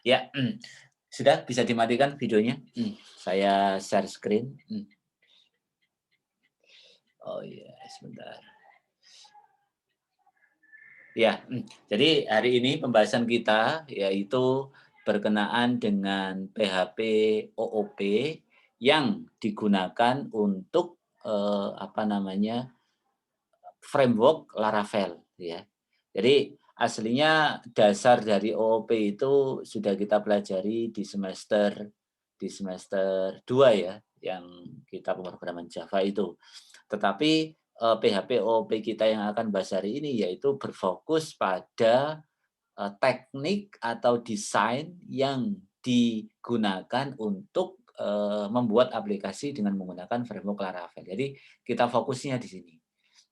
Ya, sudah bisa dimatikan videonya? Saya share screen. Oh iya, sebentar. Ya, jadi hari ini pembahasan kita yaitu berkenaan dengan PHP OOP yang digunakan untuk, apa namanya, framework Laravel ya. Jadi aslinya dasar dari OOP itu sudah kita pelajari di semester 2 ya, yang kita pemrograman Java itu. Tetapi, PHP OOP kita yang akan bahas hari ini yaitu berfokus pada, teknik atau desain yang digunakan untuk, membuat aplikasi dengan menggunakan framework Laravel. Jadi kita fokusnya di sini.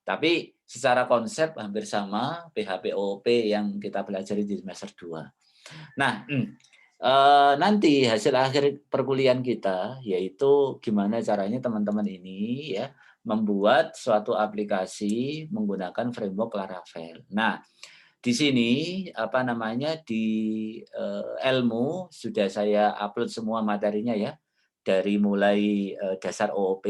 Tapi secara konsep hampir sama PHP OOP yang kita pelajari di semester 2. Nah, nanti hasil akhir perkuliahan kita yaitu gimana caranya teman-teman ini ya membuat suatu aplikasi menggunakan framework Laravel. Nah, di sini apa namanya di, Elmu sudah saya upload semua materinya ya. Dari mulai, dasar OOP,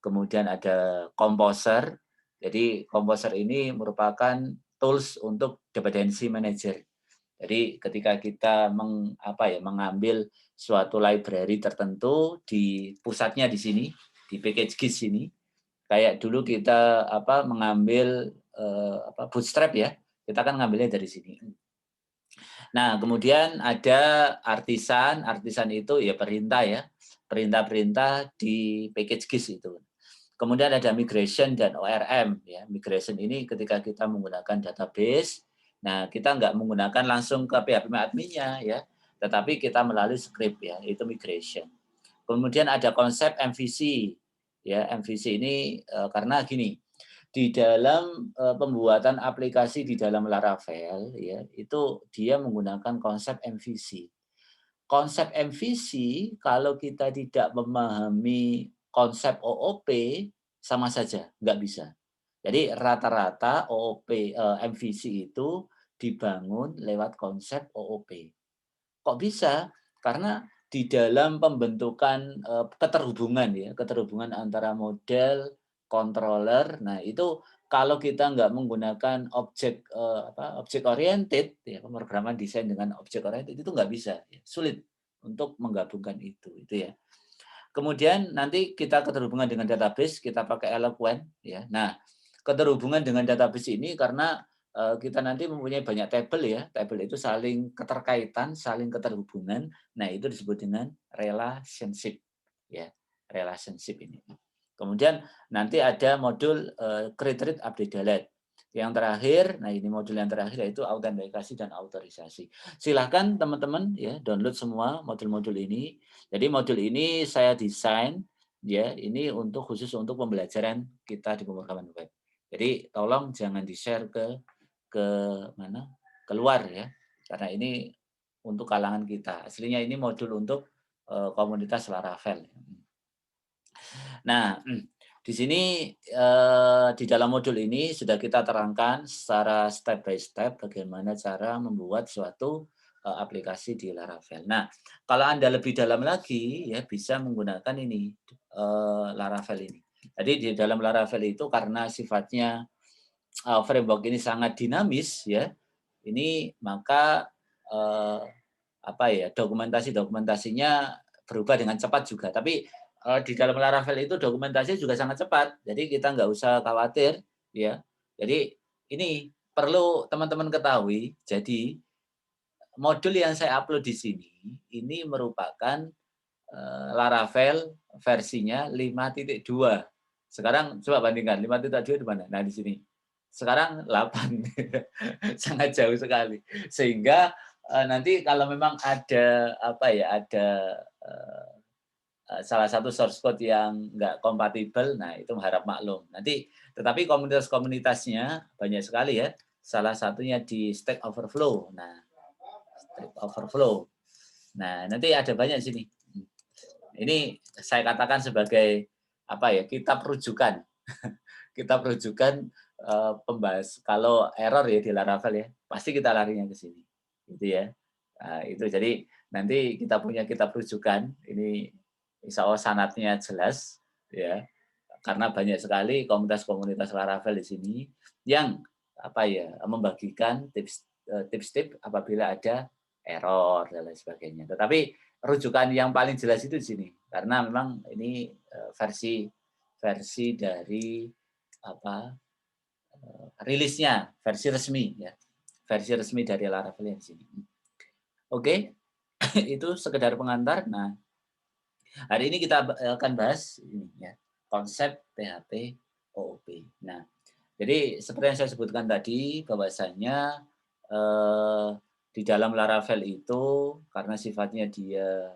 kemudian ada Composer. Jadi Composer ini merupakan tools untuk dependency manager. Jadi ketika kita mengambil suatu library tertentu di pusatnya di sini, di package git sini, kayak dulu kita mengambil Bootstrap ya, kita kan ngambilnya dari sini. Nah, kemudian ada artisan, artisan itu ya perintah ya, perintah-perintah di package GIS itu. Kemudian ada migration dan ORM ya. Migration ini ketika kita menggunakan database, nah kita nggak menggunakan langsung ke PHP admin-nya ya, tetapi kita melalui script ya, itu migration. Kemudian ada konsep MVC ya, MVC ini karena gini, di dalam, pembuatan aplikasi di dalam Laravel ya, itu dia menggunakan konsep MVC. Konsep MVC kalau kita tidak memahami konsep OOP, sama saja, nggak bisa. Jadi rata-rata OOP, MVC itu dibangun lewat konsep OOP. Kok bisa? Karena di dalam pembentukan, keterhubungan ya, keterhubungan antara model, controller, nah itu kalau kita nggak menggunakan objek oriented ya, pemrograman desain dengan objek oriented itu nggak bisa ya, sulit untuk menggabungkan itu ya. Kemudian nanti kita keterhubungan dengan database, kita pakai Eloquent ya. Nah, keterhubungan dengan database ini karena, kita nanti mempunyai banyak tabel ya, tabel itu saling keterkaitan, saling keterhubungan. Nah, itu disebut dengan relationship ya, relationship ini. Kemudian nanti ada modul, create, read, update, delete. Yang terakhir, nah ini modul yang terakhir yaitu autentikasi dan autorisasi. Silahkan teman-teman ya download semua modul-modul ini. Jadi modul ini saya desain ya, ini khusus untuk pembelajaran kita di pemrograman web. Jadi tolong jangan di-share ke mana? Keluar ya. Karena ini untuk kalangan kita. Aslinya ini modul untuk komunitas Laravel. Nah, di sini di dalam modul ini sudah kita terangkan secara step by step bagaimana cara membuat suatu aplikasi di Laravel. Nah, kalau Anda lebih dalam lagi ya bisa menggunakan ini Laravel ini. Jadi di dalam Laravel itu karena sifatnya framework ini sangat dinamis ya, ini maka eee, dokumentasinya berubah dengan cepat juga. Tapi di dalam Laravel itu dokumentasi juga sangat cepat, jadi kita nggak usah khawatir ya. Jadi ini perlu teman-teman ketahui, jadi modul yang saya upload di sini, ini merupakan, Laravel versinya 5.2. Sekarang coba bandingkan 5.2 di mana? Nah di sini. Sekarang 8, sangat jauh sekali. Sehingga, nanti kalau memang ada, salah satu source code yang nggak kompatibel, nah itu harap maklum. Nanti tetapi komunitas-komunitasnya banyak sekali ya, salah satunya di Stack Overflow. Nah, Stack Overflow. Nah, nanti ada banyak di sini. Ini saya katakan sebagai kitab rujukan. Kitab rujukan, pembahas kalau error ya di Laravel ya, pasti kita larinya ke sini, gitu ya. Nah, itu jadi nanti kita punya kitab rujukan, ini insya Allah sanadnya jelas, ya, karena banyak sekali komunitas-komunitas Laravel di sini yang apa ya membagikan tips-tips apabila ada error dan lain sebagainya. Tetapi rujukan yang paling jelas itu di sini, karena memang ini versi dari apa rilisnya, versi resmi ya, versi resmi dari Laravel yang di sini. Oke, itu sekedar pengantar. Nah, hari ini kita akan bahas ini ya, konsep PHP OOP. Nah, jadi seperti yang saya sebutkan tadi bahwasanya di dalam Laravel itu karena sifatnya dia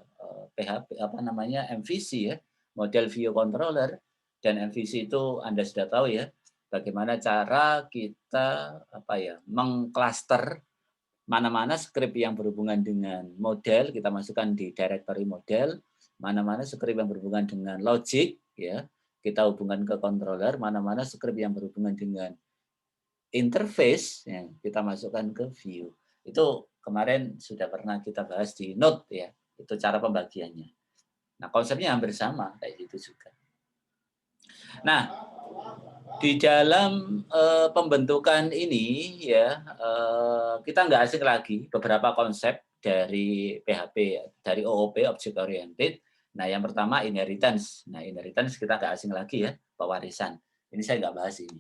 PHP apa namanya MVC ya, model view controller, dan MVC itu Anda sudah tahu ya, bagaimana cara kita apa ya mengklaster mana-mana skrip yang berhubungan dengan model kita masukkan di directory model, mana-mana skrip yang berhubungan dengan logic ya kita hubungkan ke controller, mana-mana skrip yang berhubungan dengan interface ya, kita masukkan ke view. Itu kemarin sudah pernah kita bahas di note ya, itu cara pembagiannya. Nah, konsepnya hampir sama kayak gitu juga. Nah, di dalam pembentukan ini ya kita nggak asing lagi beberapa konsep dari PHP dari OOP Object Oriented. Nah, yang pertama inheritance. Nah, inheritance kita nggak asing lagi ya, pewarisan. Ini saya nggak bahas ini.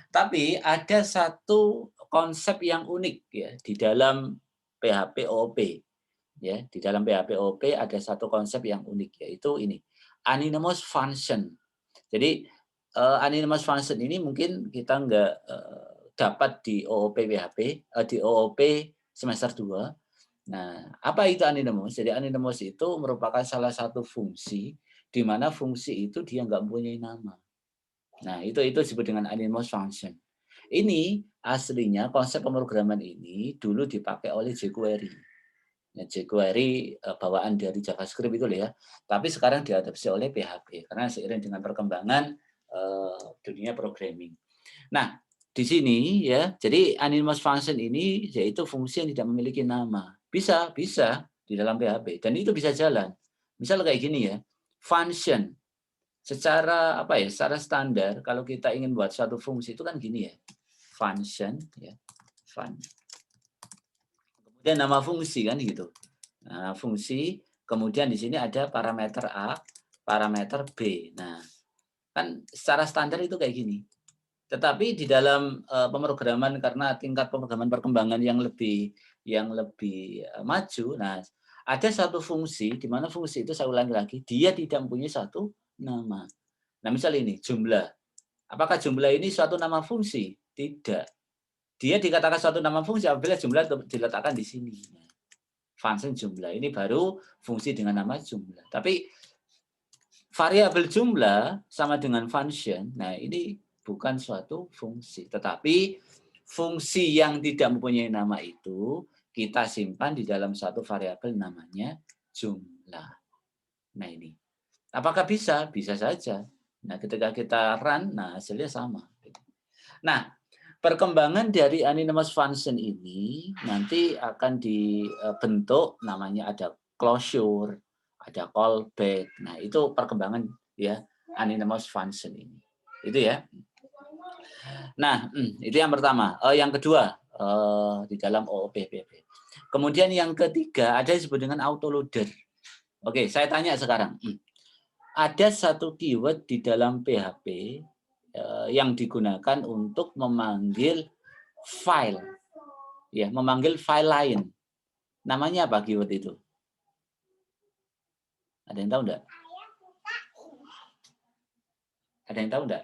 Tapi ada satu konsep yang unik ya di dalam PHP OOP. Ya, di dalam PHP OOP ada satu konsep yang unik yaitu ini, anonymous function. Jadi anonymous function ini mungkin kita nggak dapat di OOP PHP, di OOP semester 2. Nah, apa itu anonymous? Jadi anonymous itu merupakan salah satu fungsi di mana fungsi itu dia nggak mempunyai nama. Nah, itu disebut dengan anonymous function. Ini aslinya konsep pemrograman ini dulu dipakai oleh jQuery. Ya, jQuery bawaan dari JavaScript itu ya. Tapi sekarang diadopsi oleh PHP karena seiring dengan perkembangan dunia programming. Nah, di sini ya, jadi anonymous function ini yaitu fungsi yang tidak memiliki nama. Bisa di dalam PHP dan itu bisa jalan. Misal kayak gini ya, function secara apa ya, secara standar kalau kita ingin buat suatu fungsi itu kan gini ya, function ya, kemudian nama fungsi kan gitu. Nah, fungsi, kemudian di sini ada parameter A, parameter B. Nah, kan secara standar itu kayak gini. Tetapi di dalam pemrograman karena tingkat pemrograman perkembangan yang lebih maju, nah ada satu fungsi di mana fungsi itu saya ulangi lagi, dia tidak mempunyai satu nama. Nah, misal ini jumlah. Apakah jumlah ini suatu nama fungsi? Tidak. Dia dikatakan suatu nama fungsi apabila jumlah diletakkan di sini. Function jumlah ini baru fungsi dengan nama jumlah. Tapi variabel jumlah sama dengan function. Nah, ini bukan suatu fungsi, tetapi fungsi yang tidak mempunyai nama itu kita simpan di dalam satu variabel namanya jumlah. Nah, ini. Apakah bisa? Bisa saja. Nah, ketika kita run, nah hasilnya sama. Nah, perkembangan dari anonymous function ini nanti akan dibentuk namanya ada closure, ada callback. Nah, itu perkembangan ya anonymous function ini. Itu ya. Nah, itu yang pertama. Yang kedua di dalam OOP PHP. Kemudian yang ketiga ada yang disebut dengan autoloader. Oke, saya tanya sekarang. Ada satu keyword di dalam PHP yang digunakan untuk memanggil file, ya, memanggil file lain. Namanya apa keyword itu? Ada yang tahu enggak? Ada yang tahu enggak?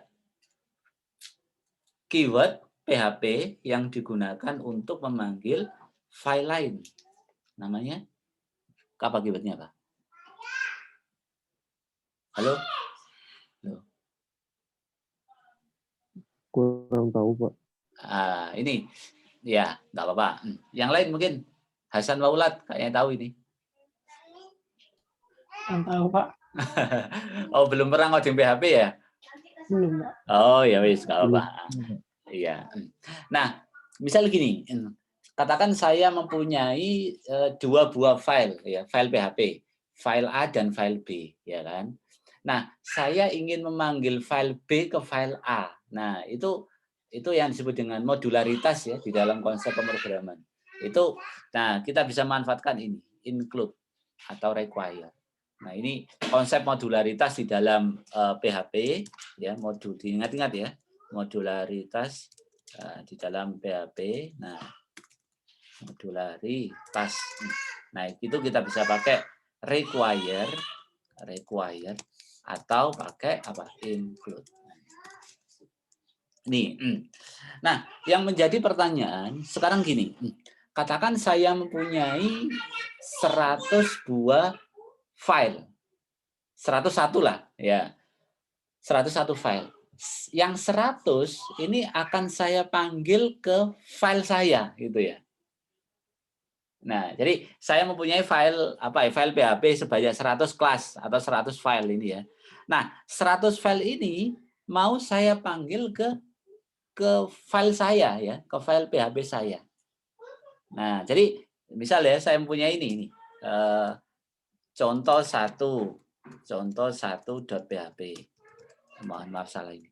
Keyword PHP yang digunakan untuk memanggil file lain. Namanya apa keywordnya, Pak? Halo? Halo? Kurang tahu, Pak. Ini ya nggak apa-apa. Yang lain mungkin Hasan Maulad kayaknya tahu ini. Yang tahu, Pak. Oh, belum pernah ngoding PHP ya? Belum, Pak. Oh ya wis, nggak apa-apa. Iya. Nah, misal gini, katakan saya mempunyai dua buah file, ya, file PHP, file A dan file B, ya kan. Nah, saya ingin memanggil file B ke file A. Nah, itu yang disebut dengan modularitas ya di dalam konsep pemrograman. Nah, kita bisa manfaatkan ini, include atau require. Nah, ini konsep modularitas di dalam PHP, ya, diingat-ingat ya, modularitas di dalam PHP. Nah, modularitas. Nah, itu kita bisa pakai require atau pakai apa? Include. Nih. Nah, yang menjadi pertanyaan sekarang gini. Katakan saya mempunyai 100 buah file. 101 lah, ya. 101 file. Yang 100 ini akan saya panggil ke file saya, gitu ya. Nah, jadi saya mempunyai file file PHP sebanyak 100 kelas atau 100 file ini ya. Nah, 100 file ini mau saya panggil ke file saya ya, ke file PHP saya. Nah, jadi misal ya saya mempunyai ini contoh 1.php. Mohon maaf salah ini.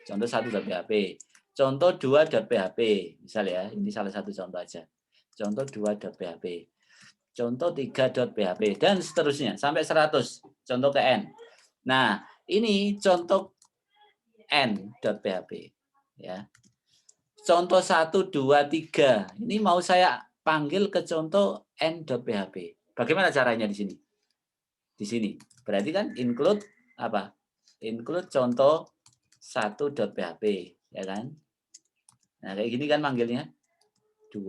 Contoh 1.php. Contoh 2.php. Misal ya, ini salah satu contoh aja. Contoh 2.php. Contoh 3.php dan seterusnya sampai 100. Contoh ke N. Nah, ini contoh N.php ya. Contoh 1, 2, 3. Ini mau saya panggil ke contoh N.php. Bagaimana caranya di sini? Di sini. Berarti kan include apa? Include contoh 1.php, ya kan? Nah, kayak gini kan manggilnya. 2,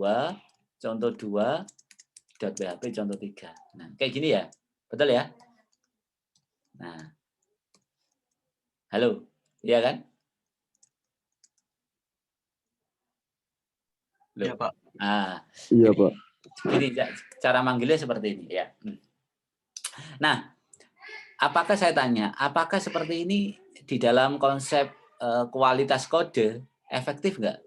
contoh 2.php, contoh 3. Nah, kayak gini ya. Betul ya? Nah. Halo. Iya kan? Iya, Pak. Nah, Iya, Pak. Gini cara manggilnya seperti ini ya. Nah, apakah saya tanya, apakah seperti ini di dalam konsep kualitas kode efektif nggak?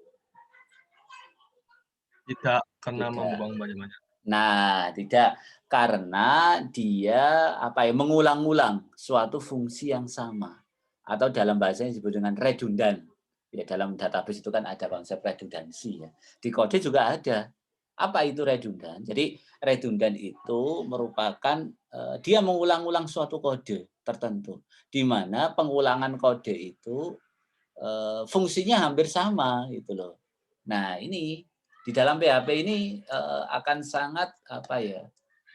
Tidak, karena Tidak. membuang banyak-banyak. Nah, tidak, karena dia mengulang-ulang suatu fungsi yang sama atau dalam bahasa yang disebut dengan redundan. Ya, dalam database itu kan ada konsep redundansi ya. Di kode juga ada. Apa itu redundan? Jadi redundan itu merupakan dia mengulang-ulang suatu kode tertentu, di mana pengulangan kode itu fungsinya hampir sama gitu loh. Nah, ini di dalam PHP ini akan sangat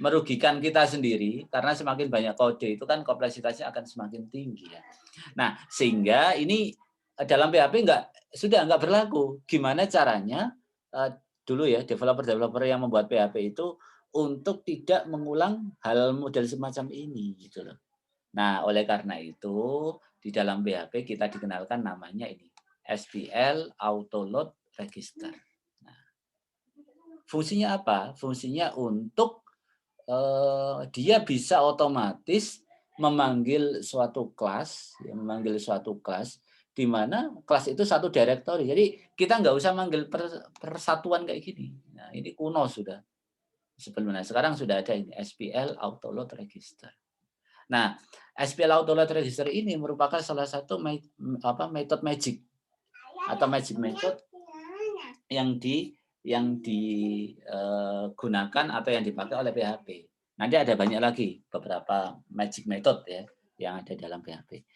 merugikan kita sendiri karena semakin banyak kode itu kan kompleksitasnya akan semakin tinggi ya. Nah, sehingga ini dalam PHP sudah nggak berlaku. Gimana caranya dulu ya developer yang membuat PHP itu untuk tidak mengulang hal model semacam ini gitu loh. Nah, oleh karena itu di dalam PHP kita dikenalkan namanya ini SPL Auto Load Register. Nah, fungsinya apa? Fungsinya untuk dia bisa otomatis memanggil suatu kelas, di mana kelas itu satu directory. Jadi kita nggak usah manggil persatuan kayak gini. Nah, ini kuno sudah. Sebelumnya sekarang sudah ada ini SPL Auto Load Register. Nah, SPL Auto Load Register ini merupakan salah satu metode magic atau magic method yang digunakan atau yang dipakai oleh PHP. Nanti ada banyak lagi beberapa magic method ya yang ada dalam PHP.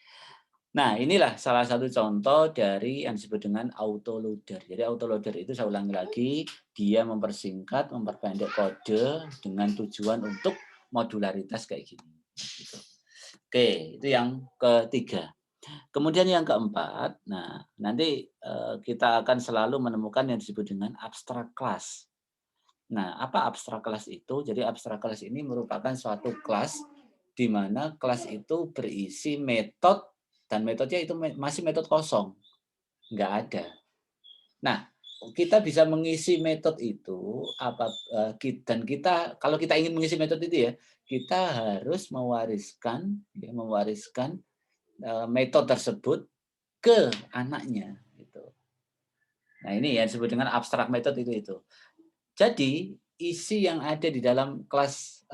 Nah, inilah salah satu contoh dari yang disebut dengan autoloader. Jadi autoloader itu saya ulangi lagi, dia mempersingkat, memperpendek kode dengan tujuan untuk modularitas kayak gini. Gitu. Oke, itu yang ketiga. Kemudian yang keempat, nah nanti kita akan selalu menemukan yang disebut dengan abstrak kelas. Nah, apa abstrak kelas itu? Jadi abstrak kelas ini merupakan suatu kelas di mana kelas itu berisi metode dan metodenya itu masih metode kosong, nggak ada. Nah, kita bisa mengisi metode itu dan kita kalau kita ingin mengisi metode itu ya, kita harus mewariskan metode tersebut ke anaknya gitu. Nah, ini yang disebut dengan abstrak method itu. Jadi isi yang ada di dalam kelas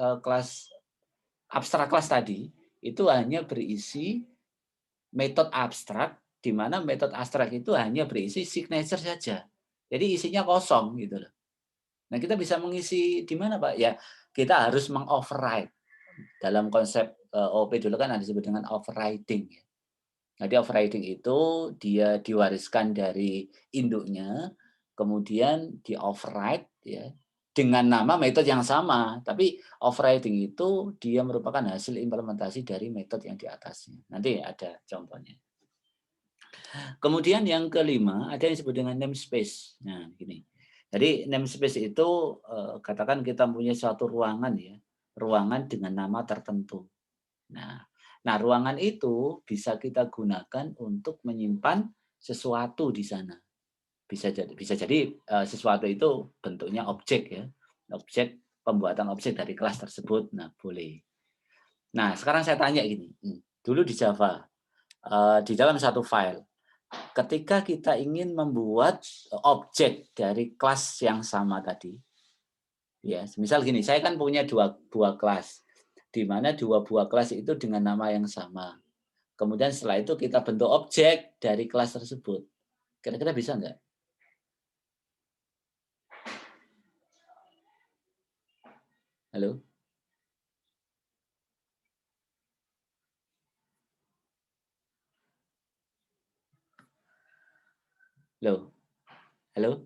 abstrak kelas tadi itu hanya berisi metode abstrak, di mana metode abstrak itu hanya berisi signature saja. Jadi isinya kosong gitu loh. Nah, kita bisa mengisi di mana, Pak? Ya, kita harus mengoverride. Dalam konsep OOP dulu kan ada disebut dengan overriding. Jadi overriding itu dia diwariskan dari induknya, kemudian di override ya dengan nama metode yang sama, tapi overriding itu dia merupakan hasil implementasi dari metode yang di atasnya. Nanti ada contohnya. Kemudian yang kelima ada yang disebut dengan namespace. Nah, gini. Jadi namespace itu katakan kita punya suatu ruangan ya, ruangan dengan nama tertentu. Nah, ruangan itu bisa kita gunakan untuk menyimpan sesuatu di sana. Bisa jadi sesuatu itu bentuknya objek ya, objek pembuatan objek dari kelas tersebut. Nah, boleh. Nah, sekarang saya tanya gini, dulu di Java di dalam satu file, ketika kita ingin membuat objek dari kelas yang sama tadi, ya, misal gini, saya kan punya dua buah kelas, di mana dua buah kelas itu dengan nama yang sama. Kemudian setelah itu kita bentuk objek dari kelas tersebut. Kira-kira bisa nggak? Halo? Halo? Halo?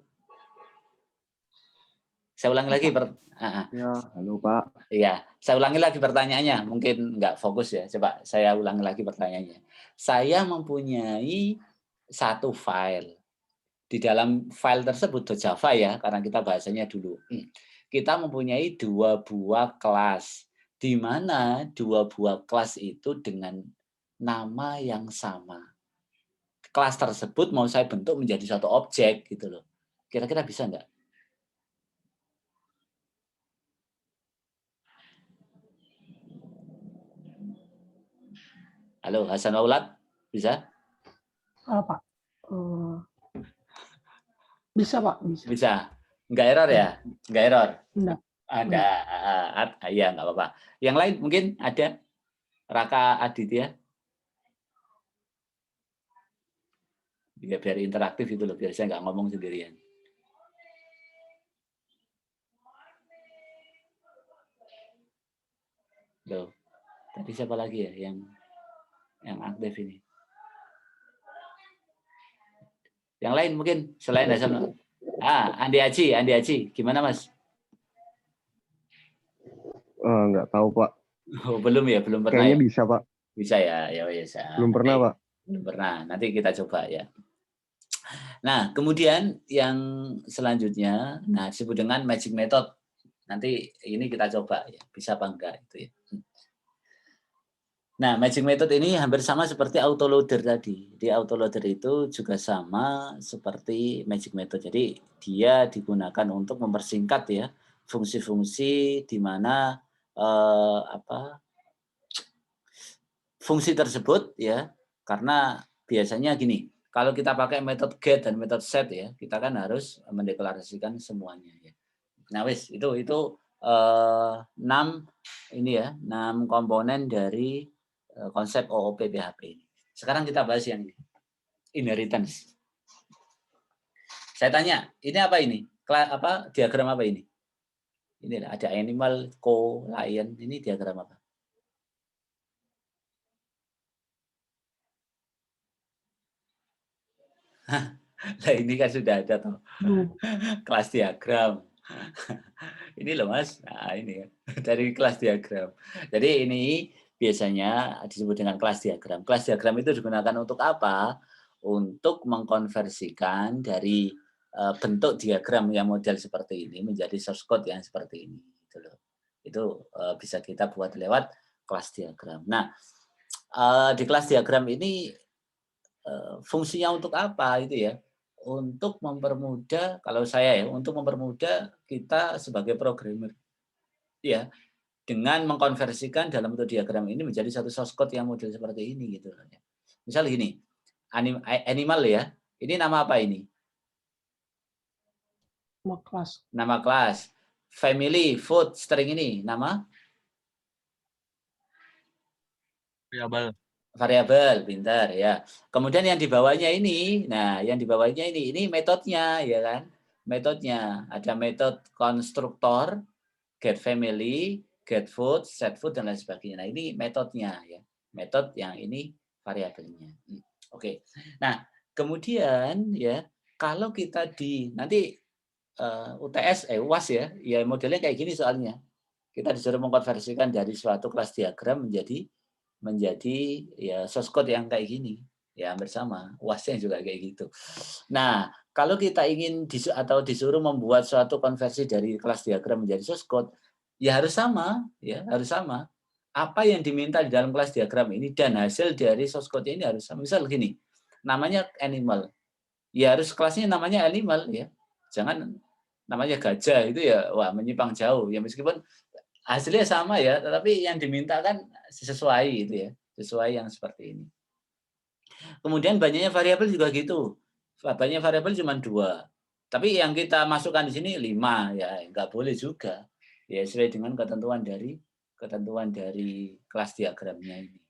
Saya ulangi lagi. Ya, halo Pak. Iya, saya ulangi lagi pertanyaannya. Mungkin nggak fokus ya. Coba saya ulangi lagi pertanyaannya. Saya mempunyai satu file. Di dalam file tersebut Java ya, karena kita bahasanya dulu. Kita mempunyai dua buah kelas, di mana dua buah kelas itu dengan nama yang sama. Kelas tersebut mau saya bentuk menjadi satu objek gitu loh. Kira-kira bisa nggak? Halo, Hasan Maulad, bisa? Pak. Bisa, Pak. Bisa. Bisa. Nggak error ya? Nggak error? Enggak. Ada. Ya, nggak apa-apa. Yang lain mungkin ada? Raka Aditya? Ya, biar interaktif itu loh, biar saya nggak ngomong sendirian. Loh, tadi siapa lagi ya yang aktif ini? Yang lain mungkin selain Hasan. Andi Aji, gimana Mas? Nggak tahu Pak. Oh, belum ya, belum pernah. Kayaknya ya? bisa Pak. Bisa ya, ya bisa. Belum pernah Pak. Belum pernah. Nanti kita coba ya. Nah, kemudian yang selanjutnya, disebut dengan magic method. Nanti ini kita coba ya, bisa apa enggak itu ya. Nah, magic method ini hampir sama seperti autoloader tadi. Di autoloader itu juga sama seperti magic method. Jadi dia digunakan untuk mempersingkat ya fungsi-fungsi di mana fungsi tersebut ya, karena biasanya gini, kalau kita pakai metode get dan metode set ya, kita kan harus mendeklarasikan semuanya ya. Nah, itu 6 ini ya, 6 komponen dari konsep OOP PHP ini. Sekarang kita bahas yang ini. Inheritance. Saya tanya, ini apa ini? Diagram apa ini? Ini ada animal, lion, ini diagram apa? Nah, ini kan sudah ada tuh. Kelas diagram. Ini loh Mas. Nah, ini ya. Dari kelas diagram. Jadi ini biasanya disebut dengan kelas diagram. Kelas diagram itu digunakan untuk apa? Untuk mengkonversikan dari bentuk diagram yang model seperti ini menjadi source code yang seperti ini. Gitu loh. Itu bisa kita buat lewat kelas diagram. Nah, di kelas diagram ini fungsinya untuk apa itu ya? Untuk mempermudah, kalau saya ya, untuk mempermudah kita sebagai programmer, ya, dengan mengkonversikan dalam bentuk diagram ini menjadi satu source code yang model seperti ini gitu. Misal gini, animal ya, ini nama apa ini? Nama kelas. Nama kelas. Family, food, string ini nama variabel. variabel, pintar ya. Kemudian yang di bawahnya ini, nah yang di bawahnya ini metodenya ya kan? Metodenya ada metode konstruktor, get family, get food, set food dan lain sebagainya. Nah ini metodenya ya. Metode yang ini variabelnya. Oke. Nah kemudian ya kalau kita di nanti UTS, UAS ya modelnya kayak gini soalnya. Kita disuruh mengkonversikan dari suatu kelas diagram menjadi ya source code yang kayak gini. Ya hampir sama, UAS-nya juga kayak gitu. Nah, kalau kita ingin atau disuruh membuat suatu konversi dari kelas diagram menjadi source code, ya harus sama, ya harus sama. Apa yang diminta di dalam kelas diagram ini dan hasil dari source code ini harus sama. Misal gini, namanya animal. Ya harus kelasnya namanya animal ya. Jangan namanya gajah itu ya wah menyimpang jauh. Ya meskipun hasilnya sama ya, tetapi yang diminta kan sesuai itu ya, sesuai yang seperti ini. Kemudian banyaknya variabel juga gitu. Banyaknya variabel cuma 2. Tapi yang kita masukkan di sini 5 ya, nggak boleh juga. Ya sesuai dengan ketentuan dari kelas diagramnya ini.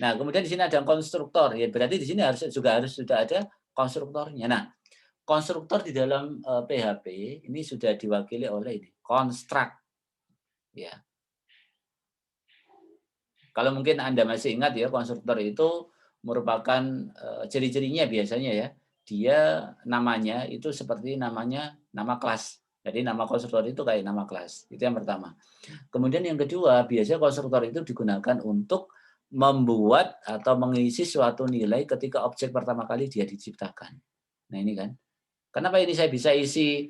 Nah, kemudian di sini ada konstruktor ya, berarti di sini sudah ada konstruktornya. Nah, konstruktor di dalam PHP ini sudah diwakili oleh ini, construct ya. Kalau mungkin Anda masih ingat ya, konstruktor itu merupakan ciri-cirinya biasanya ya, dia namanya itu seperti nama kelas. Jadi nama konstruktor itu kayak nama kelas. Itu yang pertama. Kemudian yang kedua, biasanya konstruktor itu digunakan untuk membuat atau mengisi suatu nilai ketika objek pertama kali dia diciptakan. Nah ini kan. Kenapa ini saya bisa isi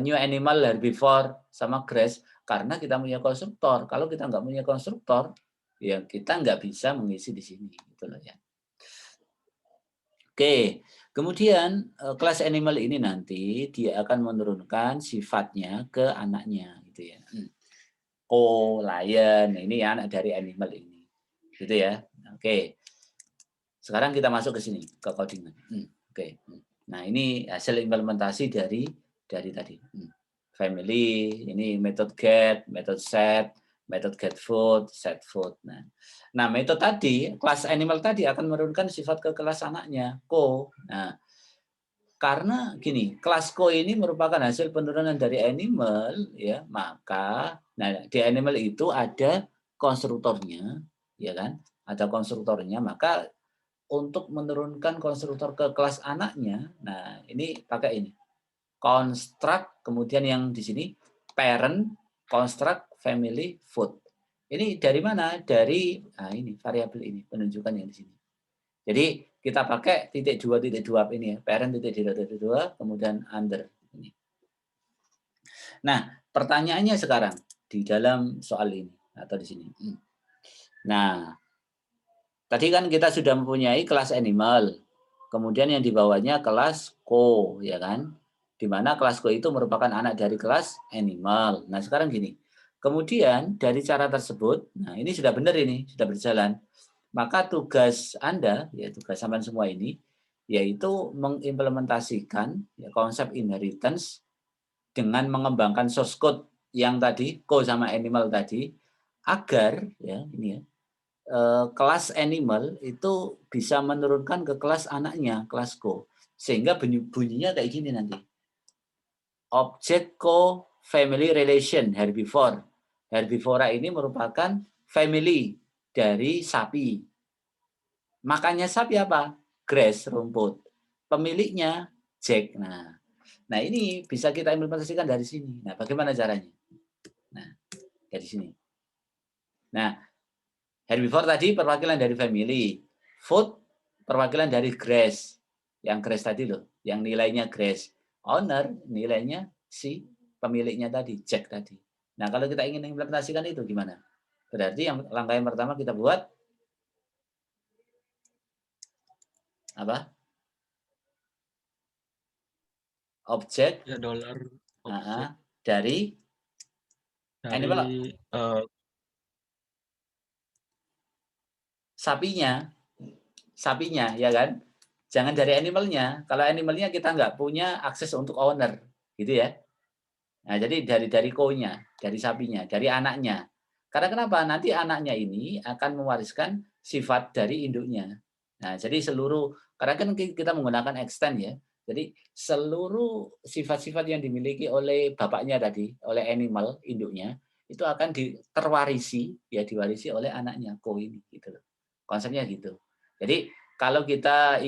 new animal, herbivore, sama grass? Karena kita punya konstruktor. Kalau kita nggak punya konstruktor, ya kita nggak bisa mengisi di sini. Gitu loh ya. Oke, kemudian kelas animal ini nanti dia akan menurunkan sifatnya ke anaknya. Gitu ya. Lion, ini anak dari animal ini. Gitu ya. Oke. Sekarang kita masuk ke sini, ke codingan. Oke. Nah, ini hasil implementasi dari tadi. Family, ini method get, method set, method get food, set food. Nah, metode tadi, kelas animal tadi akan menurunkan sifat ke kelas anaknya, co. Nah, karena gini, kelas co ini merupakan hasil penurunan dari animal, ya, maka di animal itu ada konstruktornya, ya kan? Ada konstruktornya, maka untuk menurunkan konstruktor ke kelas anaknya, nah ini pakai ini. Construct, kemudian yang di sini parent, construct, family, food. Ini dari mana? Dari ini variabel ini, penunjukan yang di sini. Jadi kita pakai titik 2 ini ya, parent titik 2, kemudian under ini. Nah, pertanyaannya sekarang di dalam soal ini atau di sini. Nah, tadi kan kita sudah mempunyai kelas animal, kemudian yang di bawahnya kelas co, ya kan? Di mana kelas co itu merupakan anak dari kelas animal. Nah, sekarang gini. Kemudian dari cara tersebut, nah ini sudah benar ini, sudah berjalan. Maka tugas Anda, ya tugas sampean semua ini, yaitu mengimplementasikan ya, konsep inheritance dengan mengembangkan source code yang tadi, co sama animal tadi, agar ya ini ya, kelas animal itu bisa menurunkan ke kelas anaknya, kelas co. Sehingga bunyinya kayak gini nanti. Object co family relation herbivore. Herbivora ini merupakan family dari sapi. Makannya sapi apa? Grass, rumput. Pemiliknya Jack. Nah ini bisa kita implementasikan dari sini. Nah, bagaimana caranya? Nah, dari sini. Nah, herbivore tadi perwakilan dari family. Food perwakilan dari grass. Yang grass tadi loh, yang nilainya grass. Owner nilainya si pemiliknya tadi, Jack tadi. Nah, kalau kita ingin implementasikan itu gimana? Berarti langkah yang pertama kita buat apa? Objek Ya, dollar objek dari animal sapinya ya kan, jangan dari animalnya. Kalau animalnya kita nggak punya akses untuk owner gitu ya, Nah, jadi dari ko-nya, dari sapinya, dari anaknya. Karena kenapa? Nanti anaknya ini akan mewariskan sifat dari induknya. Nah, jadi karena kan kita menggunakan extend ya. Jadi seluruh sifat-sifat yang dimiliki oleh bapaknya tadi, oleh animal induknya, itu akan diwarisi oleh anaknya ko ini gitu loh. Konsepnya gitu. Jadi kalau kita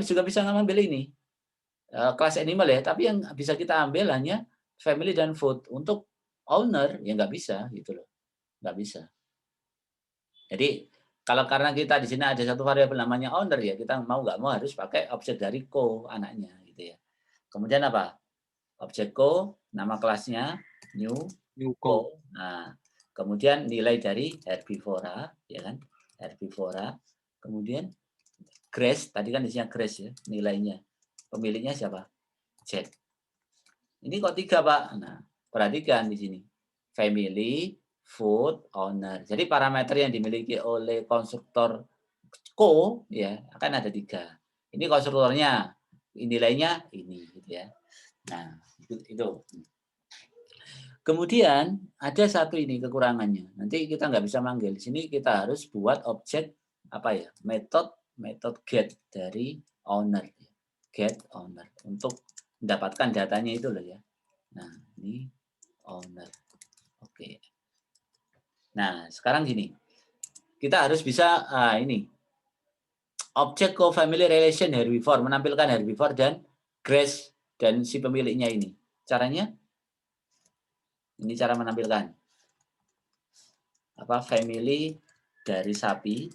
juga bisa ngambil ini kelas animal ya, tapi yang bisa kita ambil hanya family dan food. Untuk owner ya nggak bisa gitu loh, nggak bisa. Jadi karena kita di sini ada satu variabel namanya owner ya, kita mau nggak mau harus pakai objek dari ko anaknya gitu ya. Kemudian apa? Objek ko, nama kelasnya new Yuko. ko. Nah, kemudian nilai dari herbivora ya kan, herbivora. Kemudian grass, tadi kan isinya grass ya nilainya. Pemiliknya siapa? Jack. Ini kok 3, Pak? Nah, perhatikan di sini. Family, food, owner. Jadi parameter yang dimiliki oleh konstruktor ko ya akan ada 3. Ini konstruktornya, nilainya ini gitu ya. Nah, itu. Kemudian ada satu ini kekurangannya. Nanti kita nggak bisa manggil. Di sini kita harus buat objek apa ya? Metode get dari owner. Get owner untuk mendapatkan datanya itu loh ya. Nah, ini owner. Oke. Nah, sekarang gini. Kita harus bisa ini. Objek co-family relation herbivore menampilkan herbivore dan grass dan si pemiliknya ini. Caranya ini cara menampilkan family dari sapi.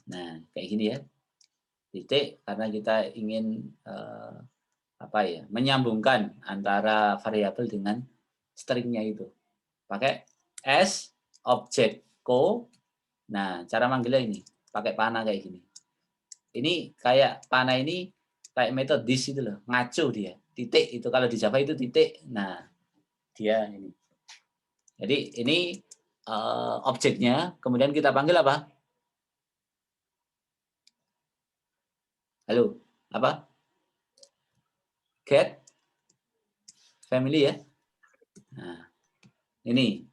Nah, kayak gini ya. Titik karena kita ingin menyambungkan antara variabel dengan stringnya itu. Pakai S objek co. Nah, cara manggilnya ini pakai panah kayak gini. Ini kayak panah ini kayak metode this itu loh, ngaco dia. Titik itu kalau di Java itu titik. Nah, dia ini. Jadi ini objeknya, kemudian kita panggil apa? Halo, apa? Get family ya. Nah, ini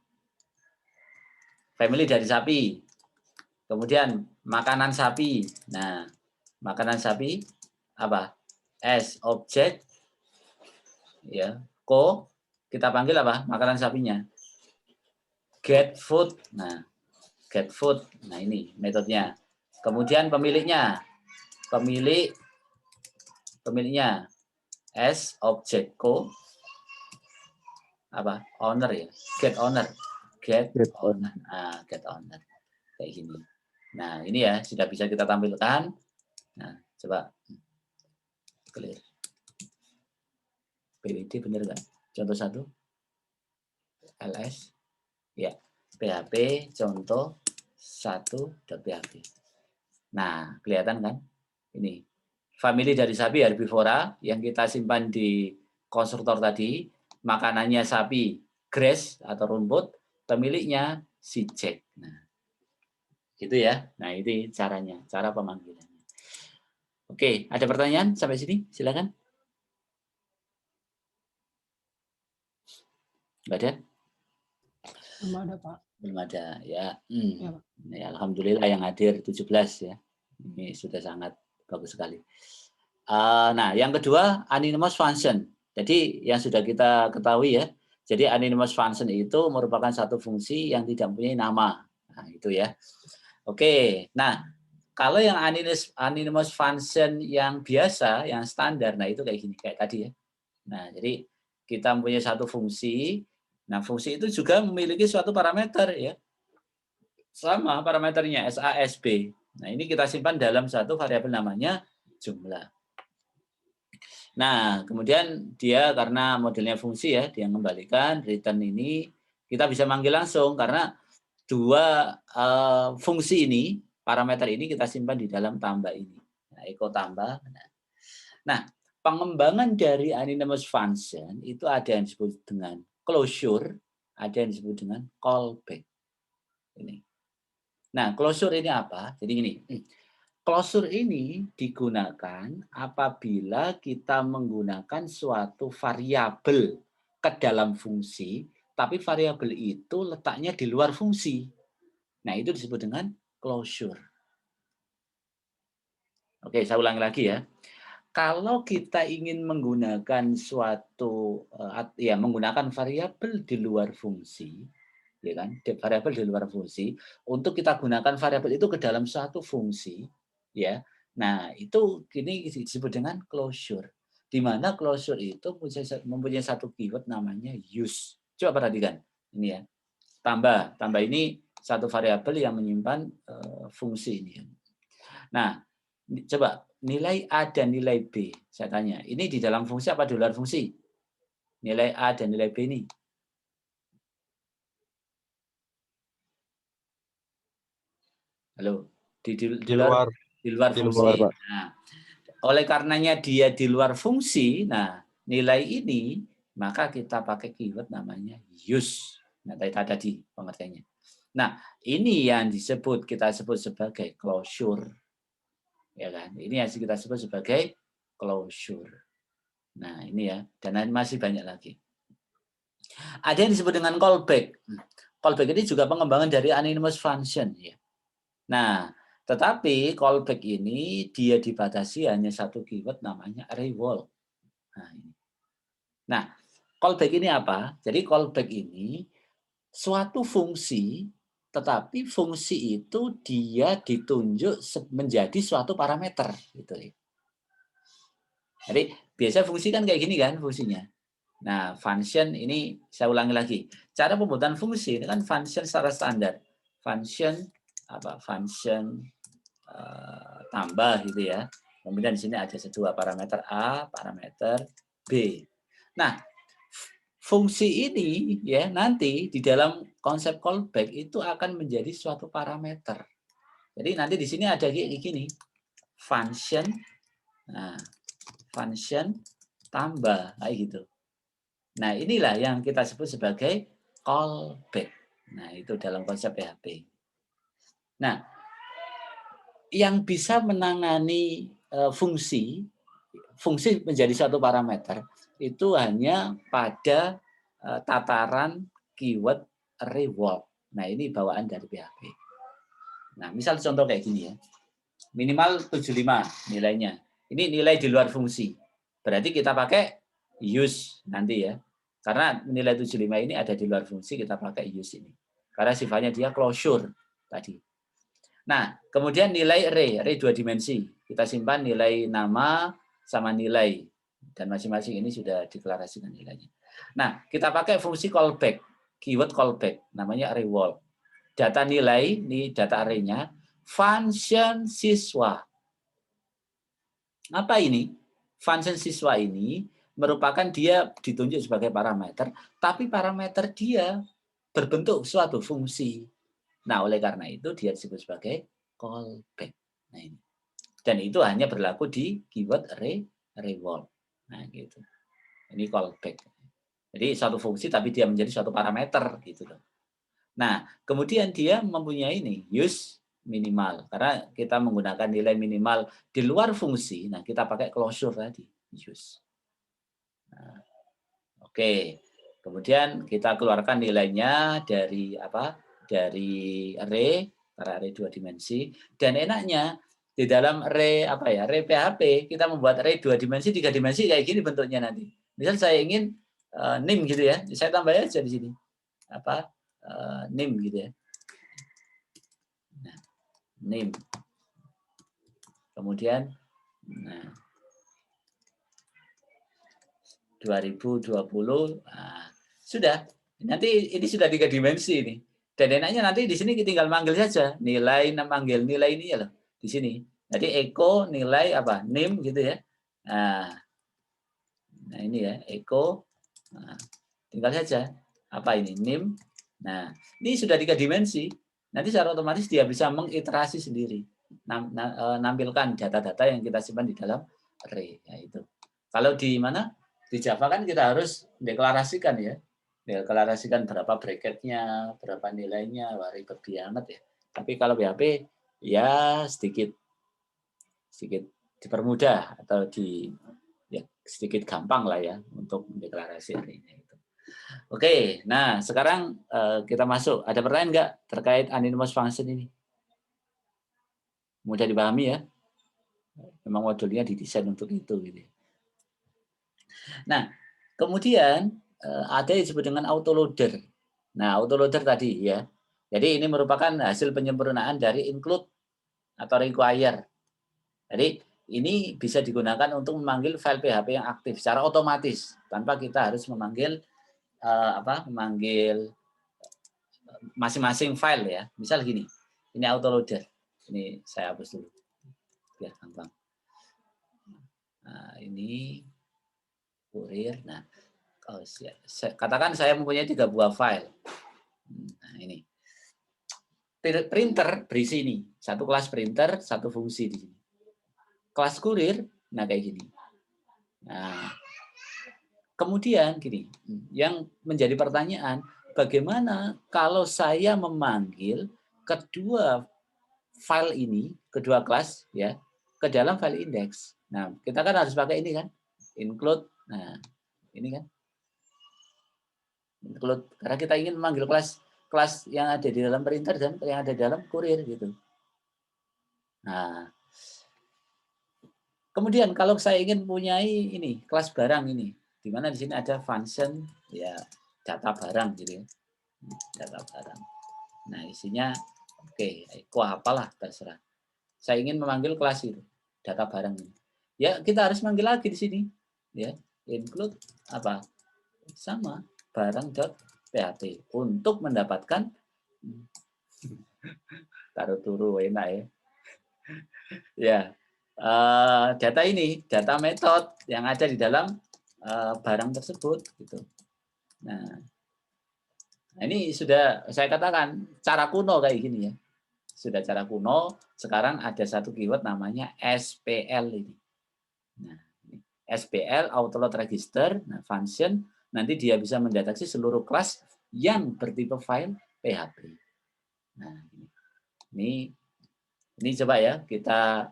family dari sapi. Kemudian makanan sapi. Nah, makanan sapi apa? S objek ya. Ko kita panggil apa? Makanan sapinya. Get food. Nah, get food. Nah, ini metodenya. Kemudian pemiliknya. Pemiliknya S objek ko apa? Owner ya. Get owner. Get owner. Ah, get owner. Kayak gini. Nah, ini ya sudah bisa kita tampilkan. Nah, coba clear. PWD benar nggak? Contoh 1. LS. Ya. PHP contoh 1.php. Nah, kelihatan kan? Ini. Family dari sapi herbivora yang kita simpan di konstruktor tadi. Makanannya sapi grass atau rumput. Pemiliknya si Jack. Nah, gitu ya. Nah, itu caranya. Cara pemanggilannya. Oke, ada pertanyaan sampai sini? Silakan. Nggak ada? Belum ada, Pak. Belum ada, ya. Ya, Pak. Ya, alhamdulillah yang hadir 17 ya. Ini sudah sangat bagus sekali. Nah, yang kedua, anonymous function. Jadi yang sudah kita ketahui ya. Jadi anonymous function itu merupakan satu fungsi yang tidak mempunyai nama. Nah, itu ya. Oke, nah kalau yang anonymous function yang biasa, yang standar, nah itu kayak gini, kayak tadi ya. Nah, jadi kita mempunyai satu fungsi. Nah, fungsi itu juga memiliki suatu parameter ya. Sama parameternya SA, SB. Nah, ini kita simpan dalam satu variabel namanya jumlah. Nah, kemudian dia karena modelnya fungsi ya, dia mengembalikan return ini, kita bisa manggil langsung karena dua fungsi ini, parameter ini kita simpan di dalam tambah ini. Nah, echo tambah. Nah, pengembangan dari anonymous function itu ada yang disebut dengan closure, ada yang disebut dengan callback. Ini. Nah, closure ini apa? Jadi gini, Closure ini digunakan apabila kita menggunakan suatu variabel ke dalam fungsi, tapi variabel itu letaknya di luar fungsi. Nah, itu disebut dengan closure. Oke, saya ulangi lagi ya. Kalau kita ingin menggunakan suatu menggunakan variabel di luar fungsi, ya kan? Variabel di luar fungsi, untuk kita gunakan variabel itu ke dalam suatu fungsi, ya. Nah, itu ini disebut dengan closure. Di mana closure itu mempunyai satu keyword namanya use. Coba perhatikan ini ya. Tambah ini satu variabel yang menyimpan fungsi ini. Nah, coba nilai A dan nilai B, saya tanya, ini di dalam fungsi apa di luar fungsi? Nilai A dan nilai B ini. Halo, Di luar. di luar Di fungsi. luar, Pak. Nah, oleh karenanya dia di luar fungsi, nah nilai ini maka kita pakai keyword namanya use. Nah, tadi pengertiannya. Nah, ini yang kita sebut sebagai closure. Ya kan? Ini yang kita sebut sebagai closure. Nah, ini ya, dan masih banyak lagi. Ada yang disebut dengan callback. Callback ini juga pengembangan dari anonymous function ya. Nah, tetapi callback ini dia dibatasi hanya satu keyword namanya array-wall. Nah, callback ini apa? Jadi callback ini suatu fungsi, tetapi fungsi itu dia ditunjuk menjadi suatu parameter. Gitu. Jadi biasa fungsi kan kayak gini kan fungsinya. Nah, function ini saya ulangi lagi. Cara pembuatan fungsi ini kan function secara standar. Function Function tambah gitu ya. Kemudian di sini ada dua parameter A, parameter B. Nah, fungsi ini ya nanti di dalam konsep callback itu akan menjadi suatu parameter. Jadi nanti di sini ada kayak gini. Function function tambah kayak gitu. Nah, inilah yang kita sebut sebagai callback. Nah, itu dalam konsep PHP. Nah, yang bisa menangani fungsi menjadi suatu parameter itu hanya pada tataran keyword array-wall. Nah, ini bawaan dari PHP. Nah, misal contoh kayak gini ya. Minimal 75 nilainya. Ini nilai di luar fungsi. Berarti kita pakai use nanti ya. Karena nilai 75 ini ada di luar fungsi, kita pakai use ini. Karena sifatnya dia closure tadi. Nah, kemudian nilai array 2 dimensi. Kita simpan nilai nama sama nilai. Dan masing-masing ini sudah deklarasikan nilainya. Nah, kita pakai fungsi callback. Keyword callback. Namanya array wall. Data nilai, ini data array-nya. Function siswa. Apa ini? Function siswa ini merupakan dia ditunjuk sebagai parameter, tapi parameter dia berbentuk suatu fungsi. Nah, oleh karena itu dia disebut sebagai callback. Nah, ini. Dan itu hanya berlaku di keyword array-wall. Nah, gitu. Ini callback. Jadi suatu fungsi tapi dia menjadi suatu parameter gitu loh. Nah, kemudian dia mempunyai ini use minimal karena kita menggunakan nilai minimal di luar fungsi. Nah, kita pakai closure tadi, use. Nah, oke. Kemudian kita keluarkan nilainya dari apa? Dari array, karena array 2 dimensi. Dan enaknya di dalam array apa ya? Array PHP kita membuat array 2 dimensi, 3 dimensi kayak gini bentuknya nanti. Misal saya ingin name gitu ya. Saya tambah aja di sini. Apa? Name gitu ya. Nah, name. Kemudian nah 2020 sudah. Nanti ini sudah 3 dimensi ini. Dan enaknya nanti di sini kita tinggal manggil saja nilai manggil nilai ini ya loh di sini. Jadi echo nilai apa? Name gitu ya. Nah ini ya, echo. Nah, tinggal saja apa ini name. Nah, ini sudah 3 dimensi. Nanti secara otomatis dia bisa mengiterasi sendiri. Nampilkan data-data yang kita simpan di dalam array. Ya, itu. Kalau di mana? Di Java kan kita harus deklarasikan ya. Deklarasikan berapa bracketnya, berapa nilainya, wah ribet banget ya. Tapi kalau PHP ya sedikit sedikit dipermudah atau ya sedikit gampang lah ya untuk mendeklarasikannya itu. Oke, nah sekarang kita masuk. Ada pertanyaan nggak terkait anonymous function ini? Mudah dipahami ya? Memang modulnya didesain untuk itu gitu. Nah, kemudian ada yang disebut dengan autoloader. Nah, autoloader tadi ya. Jadi ini merupakan hasil penyempurnaan dari include atau require. Jadi ini bisa digunakan untuk memanggil file PHP yang aktif secara otomatis tanpa kita harus memanggil memanggil masing-masing file ya. Misal gini, ini autoloader. Ini saya hapus dulu biar gampang. Nah, ini kurir. Nah, katakan saya mempunyai 3 buah file. Nah, ini printer berisi ini, satu kelas printer, satu fungsi di sini. Kelas kurir, nah kayak gini. Nah, kemudian gini, yang menjadi pertanyaan, bagaimana kalau saya memanggil kedua file ini, kedua kelas ya, ke dalam file index. Nah, kita kan harus pakai ini kan, include. Nah, ini kan include karena kita ingin memanggil kelas yang ada di dalam printer dan yang ada di dalam kurir gitu. Nah, kemudian kalau saya ingin punyai ini kelas barang ini, di mana di sini ada function ya data barang gitu ya, data barang. Nah isinya oke, apalah terserah. Saya ingin memanggil kelas itu data barang ini. Ya kita harus manggil lagi di sini ya include apa sama barang.php untuk mendapatkan taruh turu enak ya. Ya, data ini, data metode yang ada di dalam barang tersebut gitu. Nah, ini sudah saya katakan cara kuno kayak gini ya. Sudah cara kuno, sekarang ada satu keyword namanya SPL ini. Nah, SPL autoload register, nah function nanti dia bisa mendeteksi seluruh kelas yang bertipe file PHP. Nah, ini coba ya kita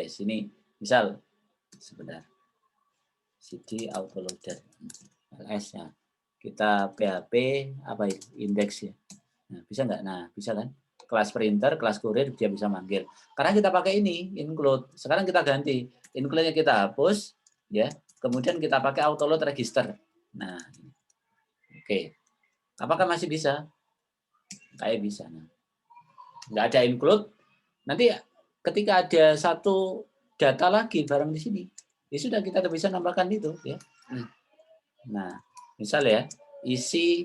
sini misal sebentar cd autoloader ls ya kita PHP apa indeks ya. Nah, bisa nggak? Nah, bisa kan? Kelas printer, kelas kurir dia bisa manggil. Karena kita pakai ini include. Sekarang kita ganti. Include-nya kita hapus ya. Kemudian kita pakai autoload register. Nah, oke. Apakah masih bisa? Kayak bisa. Nah, nggak ada include. Nanti ketika ada satu data lagi barang di sini, ya sudah kita bisa nambahkan itu ya. Nah, misal ya isi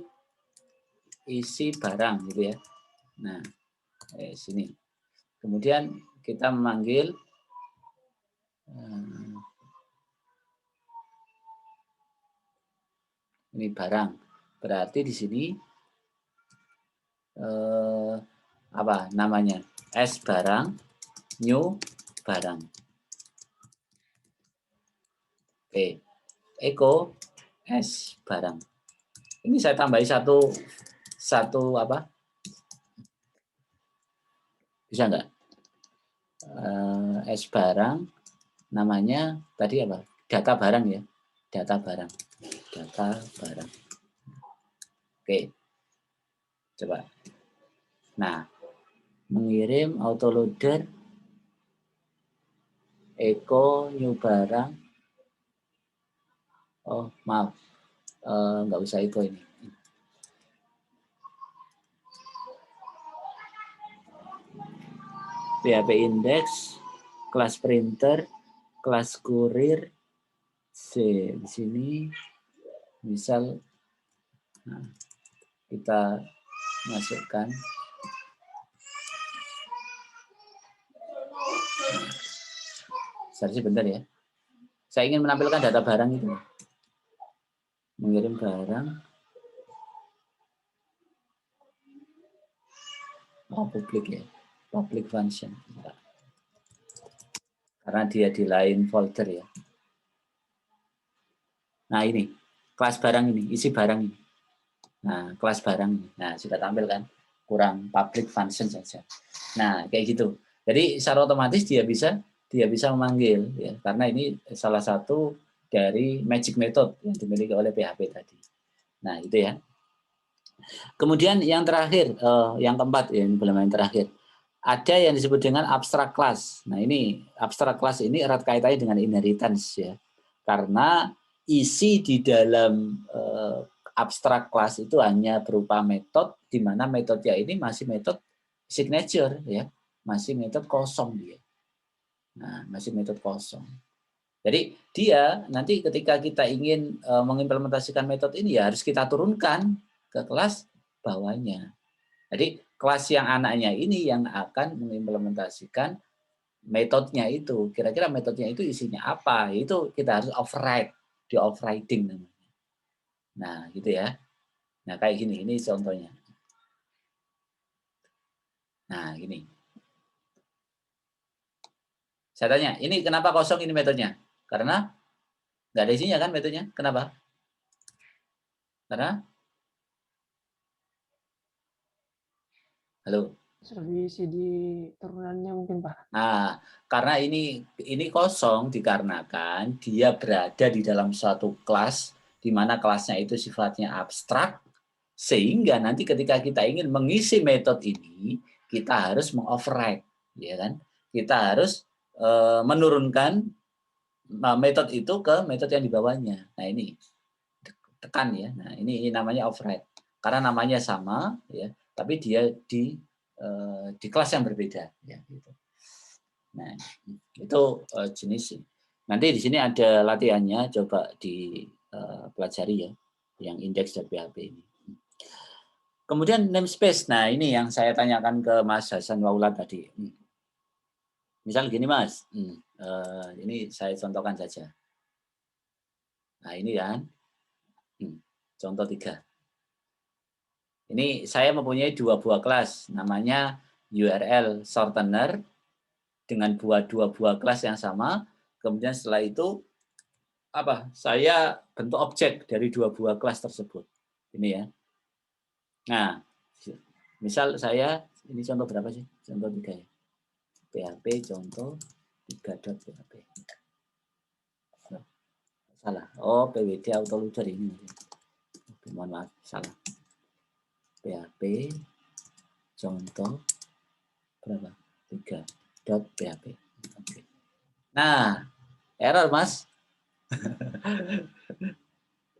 barang gitu ya. Nah, sini. Kemudian kita memanggil ini barang. Berarti di sini apa namanya? S barang, new barang. Oke. Echo S barang. Ini saya tambahi satu apa? Bisa nggak? S barang namanya tadi apa? Data barang ya. Data barang. Oke. Coba. Nah, mengirim autoloader echo new barang. Oh, maaf. Nggak usah echo ini. PHP index, kelas printer, kelas kurir, di sini misal kita masukkan sebentar ya. Saya ingin menampilkan data barang itu. Mengirim barang. Oh, publik ya. Public function. Karena dia di lain folder ya. Nah ini, kelas barang ini, isi barang ini. Nah, kelas barang ini. Nah, sudah tampil kan? kurang public function saja. Nah, kayak gitu. Jadi secara otomatis dia bisa memanggil ya, karena ini salah satu dari magic method yang dimiliki oleh PHP tadi. Nah, itu ya. Kemudian yang terakhir, yang keempat ya, implementasi yang terakhir. Ada yang disebut dengan abstract class. Nah, ini abstract class ini erat kaitannya dengan inheritance ya. Karena isi di dalam abstract class itu hanya berupa metode, di mana metodenya ini masih metode signature ya, masih metode kosong dia. Nah, masih metode kosong. Jadi dia nanti ketika kita ingin mengimplementasikan metode ini ya harus kita turunkan ke kelas bawahnya. Jadi kelas yang anaknya ini yang akan mengimplementasikan metodenya itu. Kira-kira metodenya itu isinya apa? Itu kita harus override, di overriding namanya. Nah, gitu ya. Nah, kayak gini, ini contohnya. Nah, gini. Saya tanya, ini kenapa kosong ini metodenya? Karena nggak ada isinya kan metodenya. Kenapa? Karena halo. Diisi di turunannya mungkin Pak. Nah, karena ini kosong dikarenakan dia berada di dalam suatu kelas di mana kelasnya itu sifatnya abstrak, sehingga nanti ketika kita ingin mengisi metode ini, kita harus mengoverride, ya kan? Kita harus menurunkan metode itu ke metode yang di bawahnya. Nah, ini tekan ya. Nah, ini namanya override. Karena namanya sama ya, tapi dia di kelas yang berbeda ya gitu. Nah, itu jenis. Nanti di sini ada latihannya, coba dipelajari ya, yang index.php ini. Kemudian namespace. Nah, ini yang saya tanyakan ke Mas Hasan Waula tadi. Misal gini Mas, ini saya contohkan saja. Nah, ini kan, contoh 3. Ini saya mempunyai 2 buah kelas, namanya URL shortener dengan dua buah kelas yang sama. Kemudian setelah itu saya bentuk objek dari 2 buah kelas tersebut. Ini ya. Nah, misal saya ini contoh berapa sih? Contoh 3 ya. PHP contoh 3.php. Salah. Oh, PWD autoloader ini. Mohon maaf, salah. PHP contoh berapa? 3.php. Oke. Nah, error Mas.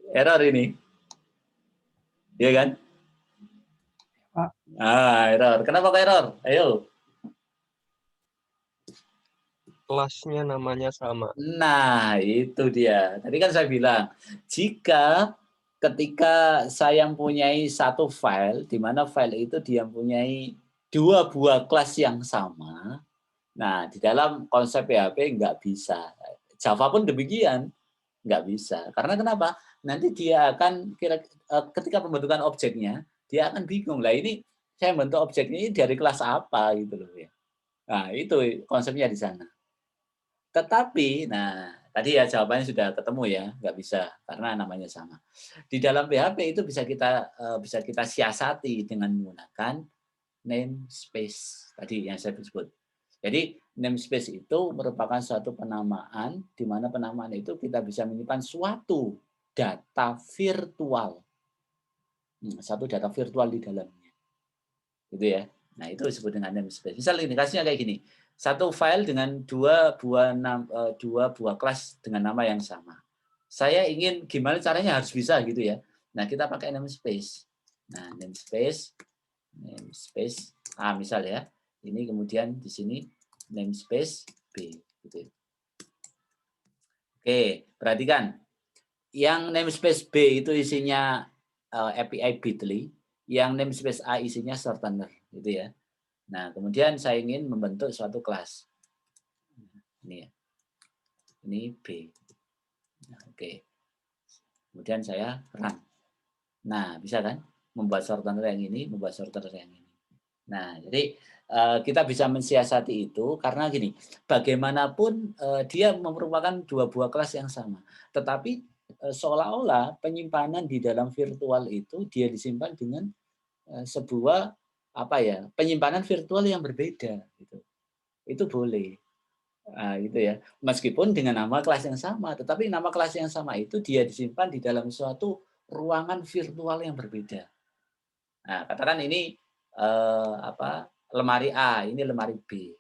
Error ini. Iya kan? Pak. Error. Kenapa kok error? Ayo. Kelasnya namanya sama. Nah, itu dia. Tadi kan saya bilang, jika ketika saya mempunyai satu file, di mana file itu dia mempunyai 2 buah kelas yang sama, nah di dalam konsep PHP nggak bisa. Java pun demikian, nggak bisa. Karena kenapa? Nanti dia akan ketika pembentukan objeknya, dia akan bingung. Lah ini saya bentuk objeknya ini dari kelas apa gitu loh ya. Nah, itu konsepnya di sana. Tetapi, nah tadi ya jawabannya sudah ketemu ya, nggak bisa karena namanya sama. Di dalam PHP itu bisa kita siasati dengan menggunakan namespace tadi yang saya sebut. Jadi namespace itu merupakan suatu penamaan di mana penamaan itu kita bisa menyimpan suatu data virtual, satu data virtual di dalamnya, gitu ya. Nah itu disebut dengan namespace. Misal indikasinya kayak gini. Satu file dengan dua buah kelas dengan nama yang sama. Saya ingin gimana caranya harus bisa gitu ya. Nah, kita pakai namespace. Nah, namespace misal ya. Ini kemudian di sini namespace B gitu. Oke, perhatikan. Yang namespace B itu isinya API Bitly, yang namespace A isinya shortener gitu ya. Nah, kemudian saya ingin membentuk suatu kelas. Ini ya. Ini B. Nah, oke. Kemudian saya run. Nah, bisa kan? Membuat shortener yang ini, membuat shortener yang ini. Nah, jadi kita bisa mensiasati itu karena gini, bagaimanapun dia merupakan 2 buah kelas yang sama. Tetapi seolah-olah penyimpanan di dalam virtual itu dia disimpan dengan sebuah penyimpanan virtual yang berbeda gitu. Itu boleh. Nah, gitu ya. Meskipun dengan nama kelas yang sama, tetapi nama kelas yang sama itu dia disimpan di dalam suatu ruangan virtual yang berbeda. Nah, katakan ini lemari A, ini lemari B.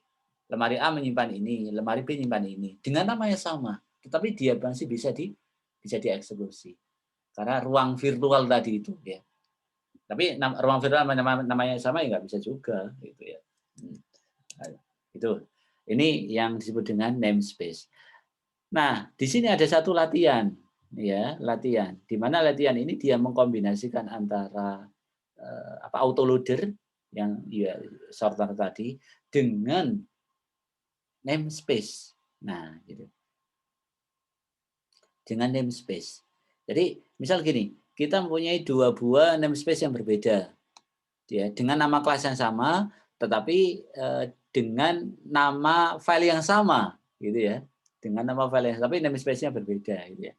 Lemari A menyimpan ini, lemari B menyimpan ini dengan nama yang sama, tetapi dia masih bisa dieksekusi. Karena ruang virtual tadi itu ya. Tapi ruang virtual namanya sama ya nggak bisa juga gitu ya. Itu. Ini yang disebut dengan namespace. Nah, di sini ada satu latihan ya, latihan. Di mana latihan ini dia mengkombinasikan antara autoloader yang ya sorter tadi dengan namespace. Nah, gitu. Dengan namespace. Jadi, misal gini, kita mempunyai 2 buah namespace yang berbeda. Ya, dengan nama kelas yang sama, tetapi dengan nama file yang sama, gitu ya. Dengan nama file yang sama, tapi namespace-nya berbeda, gitu ya.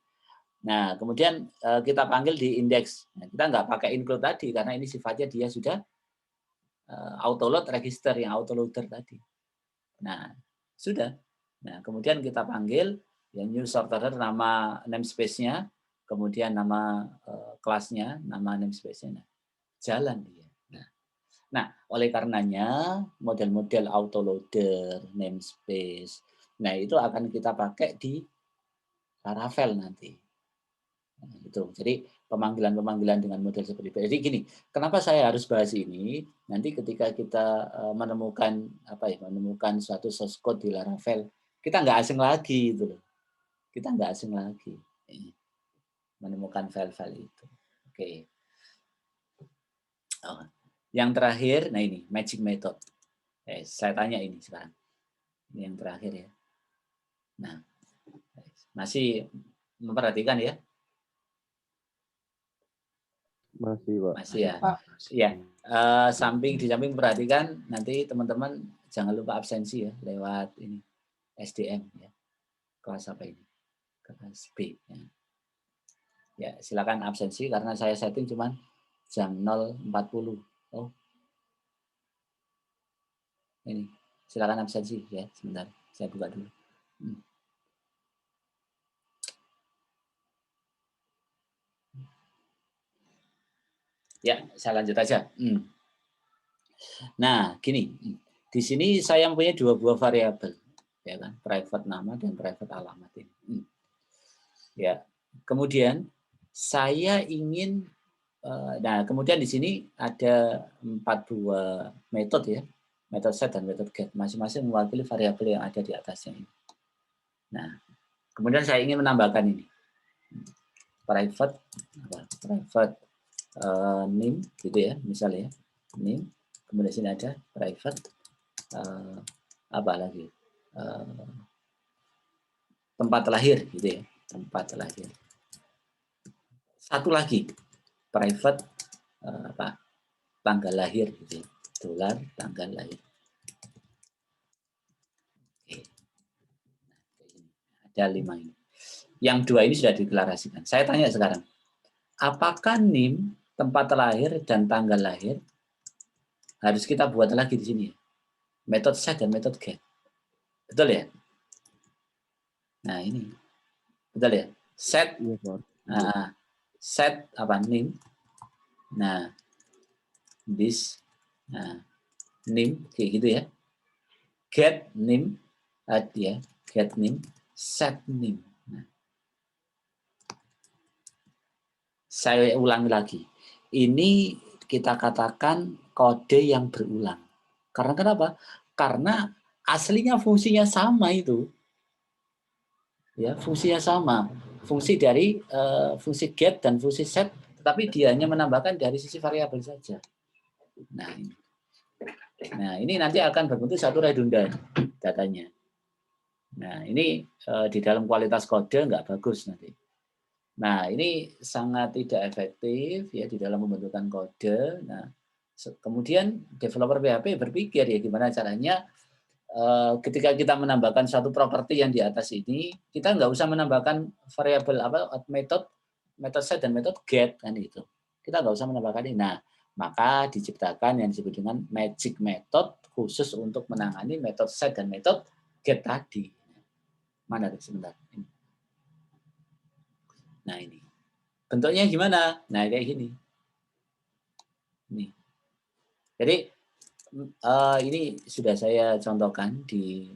Nah, kemudian kita panggil di index. Nah, kita nggak pakai include tadi karena ini sifatnya dia sudah autoload register yang autoloader tadi. Nah, sudah. Nah, kemudian kita panggil yang new sorter nama namespace-nya, kemudian nama kelasnya, nama namespace-nya. Nah, jalan dia. Nah, oleh karenanya model-model autoloader, namespace, nah itu akan kita pakai di Laravel nanti. Nah, itu. Jadi pemanggilan-pemanggilan dengan model seperti itu. Jadi gini, kenapa saya harus bahas ini? Nanti ketika kita menemukan menemukan suatu source code di Laravel, kita nggak asing lagi itu loh. Kita nggak asing lagi menemukan file-file itu. Oke. Oh. Yang terakhir, nah ini magic method. Saya tanya ini sekarang. Ini yang terakhir ya. Nah, masih memperhatikan ya? Masih, Pak. Masih ya. Pak. Ya, di samping perhatikan nanti teman-teman jangan lupa absensi ya lewat ini SDM ya. Kelas apa ini? Kelas B ya. Ya, silakan absensi karena saya setting cuman jam 0.40. Oh. Ini. Silakan absensi ya, sebentar. Saya buka dulu. Ya, saya lanjut aja. Nah, gini. Di sini saya mempunyai 2 buah variabel, ya kan? Private nama dan private alamat ini. Ya. Kemudian saya ingin kemudian di sini ada 4 buah metode ya. Metode set dan metode get. Masing-masing mewakili variabel yang ada di atasnya ini. Nah, kemudian saya ingin menambahkan ini. Private name gitu ya, misalnya ya. Name. Kemudian sini ada private tempat lahir gitu ya, tempat lahir. Satu lagi private tanggal lahir gitu ya, dolar tanggal lahir. Oke. Ada 5 ini. Yang 2 ini sudah dideklarasikan. Saya tanya sekarang, apakah NIM tempat lahir dan tanggal lahir harus kita buat lagi di sini? Metode set dan metode get. Betul ya? Nah, ini. Betul ya? Set. Nah, set NIM. Nah, this. Nah, NIM kayak gitu ya. Get NIM ya, get NIM, set NIM. Nah. Saya ulangi lagi. Ini kita katakan kode yang berulang. Karena kenapa? Karena aslinya fungsinya sama itu. Ya, fungsinya sama. Fungsi dari fungsi get dan fungsi set, tetapi dia hanya menambahkan dari sisi variabel saja. Nah, ini nanti akan berbentuk satu redundan datanya. Nah, ini di dalam kualitas kode nggak bagus nanti. Nah, ini sangat tidak efektif ya di dalam pembentukan kode. Nah, kemudian developer PHP berpikir ya gimana caranya ketika kita menambahkan suatu properti yang di atas ini, kita nggak usah menambahkan variabel metode set dan metode get kan itu. Kita nggak usah menambahkan ini. Nah, Maka diciptakan yang disebut dengan magic method khusus untuk menangani metode set dan metode get tadi. Mana sebentar. Nah ini. Bentuknya gimana? Nah kayak gini. Nih. Jadi ini sudah saya contohkan di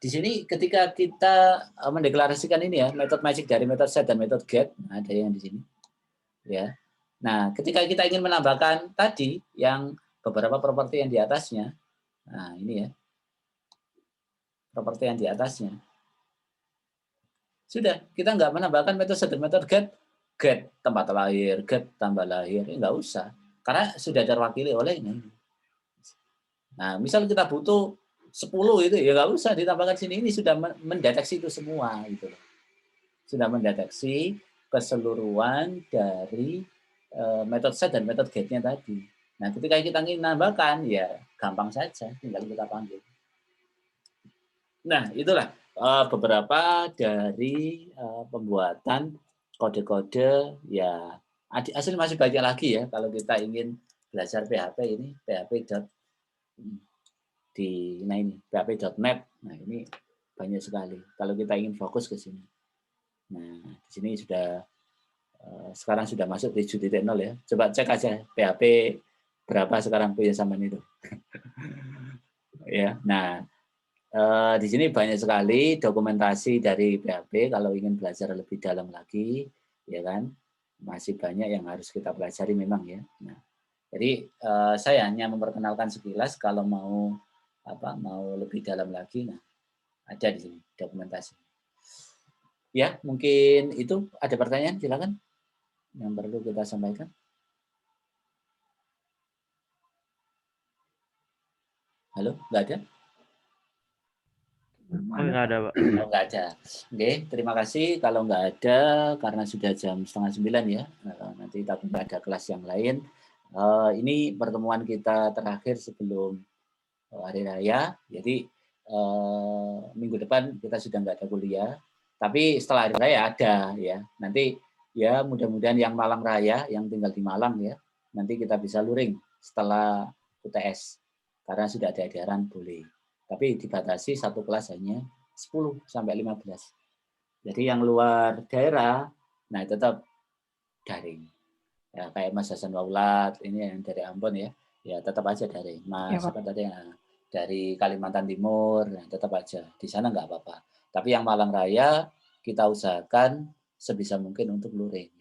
sini ketika kita mendeklarasikan ini ya, metode magic dari metode set dan metode get, nah, ada yang di sini. Ya. Nah, ketika kita ingin menambahkan tadi yang beberapa properti yang di atasnya, nah ini ya, properti yang di atasnya. Sudah, kita nggak menambahkan metode set dan metode get tempat lahir, get tambah lahir, nggak usah. Karena sudah terwakili oleh ini. Nah, misal kita butuh 10 itu ya nggak usah ditambahkan sini, ini sudah mendeteksi itu semua gitu loh. Sudah mendeteksi keseluruhan dari metode set dan metode get-nya tadi. Nah, ketika kita ingin menambahkan ya gampang saja, tinggal kita panggil. Nah, itulah beberapa dari pembuatan kode-kode ya. Asli masih banyak lagi ya kalau kita ingin belajar PHP ini, php.net. Nah, ini banyak sekali. Kalau kita ingin fokus ke sini. Nah, di sini sudah sekarang sudah masuk di 7.0 ya. Coba cek aja PHP berapa sekarang punya zaman itu. Ya, nah di sini banyak sekali dokumentasi dari PHP kalau ingin belajar lebih dalam lagi, ya kan? Masih banyak yang harus kita pelajari memang ya. Nah, jadi saya hanya memperkenalkan sekilas kalau mau lebih dalam lagi, nah ada di sini dokumentasi. Ya, mungkin itu ada pertanyaan, silakan yang perlu kita sampaikan. Halo, nggak ada? Nggak ada, Pak. Oh, nggak ada. Oke, terima kasih. Kalau nggak ada, karena sudah jam 8:30 ya, nanti takut ada kelas yang lain. Ini pertemuan kita terakhir sebelum hari raya. Jadi minggu depan kita sudah nggak ada kuliah. Tapi setelah hari raya ada ya. Nanti ya mudah-mudahan yang Malang Raya, yang tinggal di Malang ya, nanti kita bisa luring setelah UTS. Karena sudah ada edaran boleh. Tapi dibatasi satu kelas hanya 10 sampai 15. Jadi yang luar daerah, nah tetap daring. Ya, kayak Mas Hasan Waulat, ini yang dari Ambon ya, ya tetap aja daring. Mas Ya, siapa tadi yang dari Kalimantan Timur, nah, tetap aja. Di sana nggak apa-apa. Tapi yang Malang Raya, kita usahakan sebisa mungkin untuk luring.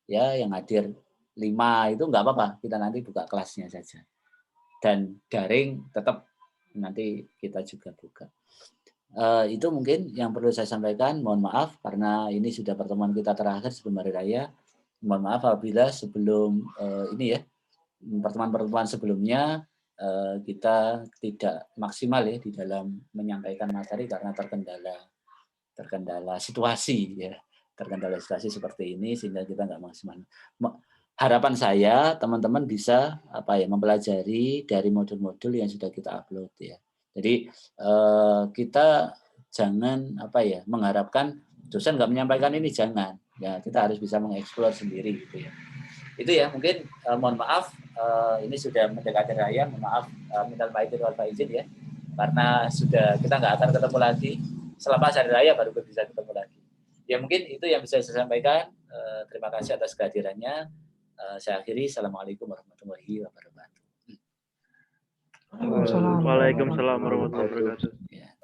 Ya, yang hadir 5 itu nggak apa-apa, kita nanti buka kelasnya saja. Dan daring tetap nanti kita juga buka. Itu mungkin yang perlu saya sampaikan. Mohon maaf karena ini sudah pertemuan kita terakhir sebelum hari raya. Mohon maaf apabila sebelum ini ya pertemuan-pertemuan sebelumnya kita tidak maksimal ya di dalam menyampaikan materi karena terkendala situasi ya, terkendala situasi seperti ini sehingga kita nggak maksimal. Harapan saya teman-teman bisa mempelajari dari modul-modul yang sudah kita upload ya. Jadi kita jangan mengharapkan dosen nggak menyampaikan ini, jangan ya, kita harus bisa mengeksplor sendiri gitu ya. Itu ya mungkin mohon maaf ini sudah mendekati raya, mohon maaf minal aidin wal faizin ya, karena sudah kita nggak akan ketemu lagi selepas hari raya baru bisa ketemu lagi. Ya mungkin itu yang bisa saya sampaikan. Terima kasih atas kehadirannya. Saya akhiri. Assalamualaikum warahmatullahi wabarakatuh. Waalaikumsalam warahmatullahi wabarakatuh. Ya.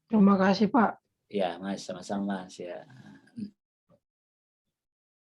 Terima kasih, Pak. Ya, Mas, sama-sama Mas ya.